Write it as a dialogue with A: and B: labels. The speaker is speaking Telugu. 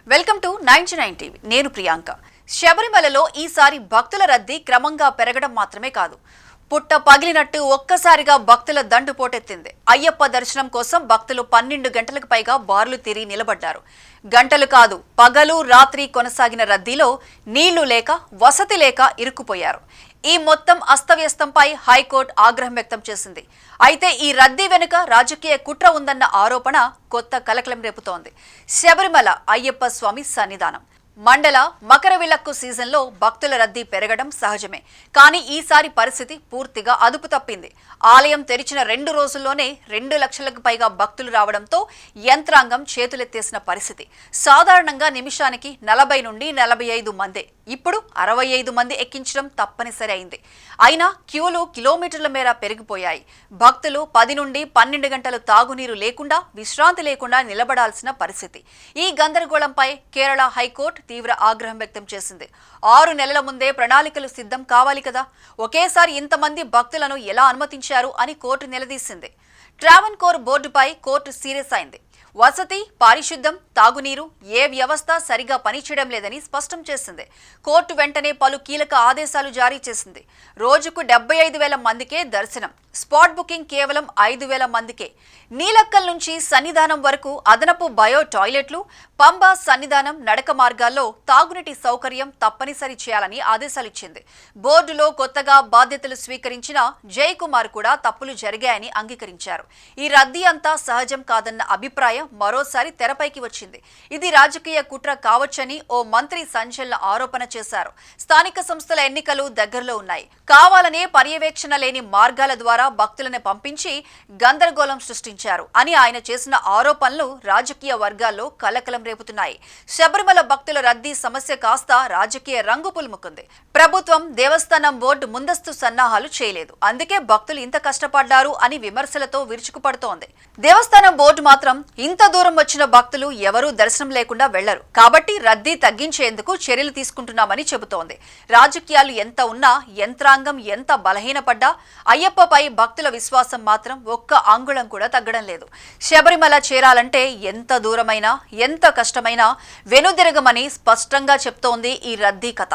A: Welcome to 99 TV. నేను ప్రియాంక. శబరిమలలో ఈసారి భక్తుల రద్దీ క్రమంగా పెరగడం మాత్రమే కాదు, పుట్ట పగిలినట్టు ఒక్కసారిగా భక్తుల దండు పోటెత్తింది. అయ్యప్ప దర్శనం కోసం భక్తులు 12 గంటలకు పైగా బారులు తీరి నిలబడ్డారు. గంటలు కాదు, పగలు రాత్రి కొనసాగిన రద్దీలో నీళ్లు లేక, వసతి లేక ఇరుక్కుపోయారు. ఈ మొత్తం అస్తవ్యస్తంపై హైకోర్టు ఆగ్రహం వ్యక్తం చేసింది. అయితే ఈ రద్దీ వెనుక రాజకీయ కుట్ర ఉందన్న ఆరోపణ కొత్త కలకలం రేపుతోంది. శబరిమల అయ్యప్ప స్వామి సన్నిధానం మండల మకర విలక్కు సీజన్లో భక్తుల రద్దీ పెరగడం సహజమే. కానీ ఈసారి పరిస్థితి పూర్తిగా అదుపు తప్పింది. ఆలయం తెరిచిన 2 రోజుల్లోనే 2 లక్షలకు పైగా భక్తులు రావడంతో యంత్రాంగం చేతులెత్తేసిన పరిస్థితి. సాధారణంగా నిమిషానికి 40 నుండి 45 మందే, ఇప్పుడు 65 మంది ఎక్కించడం తప్పనిసరి అయింది. అయినా క్యూలు కిలోమీటర్ల మేర పెరిగిపోయాయి. భక్తులు 10 నుండి 12 గంటలు తాగునీరు లేకుండా, విశ్రాంతి లేకుండా నిలబడాల్సిన పరిస్థితి. ఈ గందరగోళంపై కేరళ హైకోర్టు తీవ్ర ఆగ్రహం వ్యక్తం చేసింది. 6 నెలల ముందే ప్రణాళికలు సిద్ధం కావాలి కదా, ఒకేసారి ఇంతమంది భక్తులను ఎలా అనుమతించారు అని కోర్టు నిలదీసింది. ట్రావెన్కోర్ బోర్డుపై కోర్టు సీరియస్ అయింది. వసతి, పారిశుద్ధ్యం, తాగునీరు ఏ వ్యవస్థ సరిగా పనిచేయడం లేదని స్పష్టం చేసింది. కోర్టు వెంటనే పలు కీలక ఆదేశాలు జారీ చేసింది. రోజుకు 75,000 మందికే దర్శనం, స్పాట్ బుకింగ్ కేవలం 5,000 మందికే, నీలక్కల్ నుంచి సన్నిధానం వరకు అదనపు బయో టాయిలెట్లు, పంబా సన్నిధానం నడక మార్గాల్లో తాగునీటి సౌకర్యం తప్పనిసరి చేయాలని ఆదేశాలిచ్చింది. బోర్డులో కొత్తగా బాధ్యతలు స్వీకరించిన జయకుమార్ కూడా తప్పులు జరిగాయని అంగీకరించారు. ఈ రద్దీ అంతా సహజం కాదన్న అభిప్రాయం మరోసారి తెరపైకి వచ్చింది. ఇది రాజకీయ కుట్ర కావచ్చని ఓ మంత్రి సంచలన ఆరోపణ చేశారు. స్థానిక సంస్థల ఎన్నికలు దగ్గరలో ఉన్నాయి, కావాలనే పర్యవేక్షణ లేని మార్గాల ద్వారా భక్తులను పంపించి గందరగోళం సృష్టించారు అని ఆయన చేసిన ఆరోపణలు రాజకీయ వర్గాల్లో కలకలం రేపుతున్నాయి. శబరిమల భక్తుల రద్దీ సమస్య కాస్త రాజకీయ రంగు పులుముకుంది. ప్రభుత్వం, దేవస్థానం బోర్డు ముందస్తు సన్నాహాలు చేయలేదు, అందుకే భక్తులు ఇంత కష్టపడ్డారు అని విమర్శలతో విరుచుకుపడుతోంది. దేవస్థానం బోర్డు మాత్రం ఇంత దూరం వచ్చిన భక్తులు ఎవరూ దర్శనం లేకుండా వెళ్లరు, కాబట్టి రద్దీ తగ్గించేందుకు చర్యలు తీసుకుంటున్నామని చెబుతోంది. రాజకీయాలు ఎంత ఉన్నా, యంత్రాంగం ఎంత బలహీనపడ్డా అయ్యప్పపై భక్తుల విశ్వాసం మాత్రం ఒక్క అంగుళం కూడా తగ్గడం లేదు. శబరిమల చేరాలంటే ఎంత దూరమైనా, ఎంత కష్టమైనా వెనుదిరగమని స్పష్టంగా చెప్తోంది ఈ రద్దీ కథ.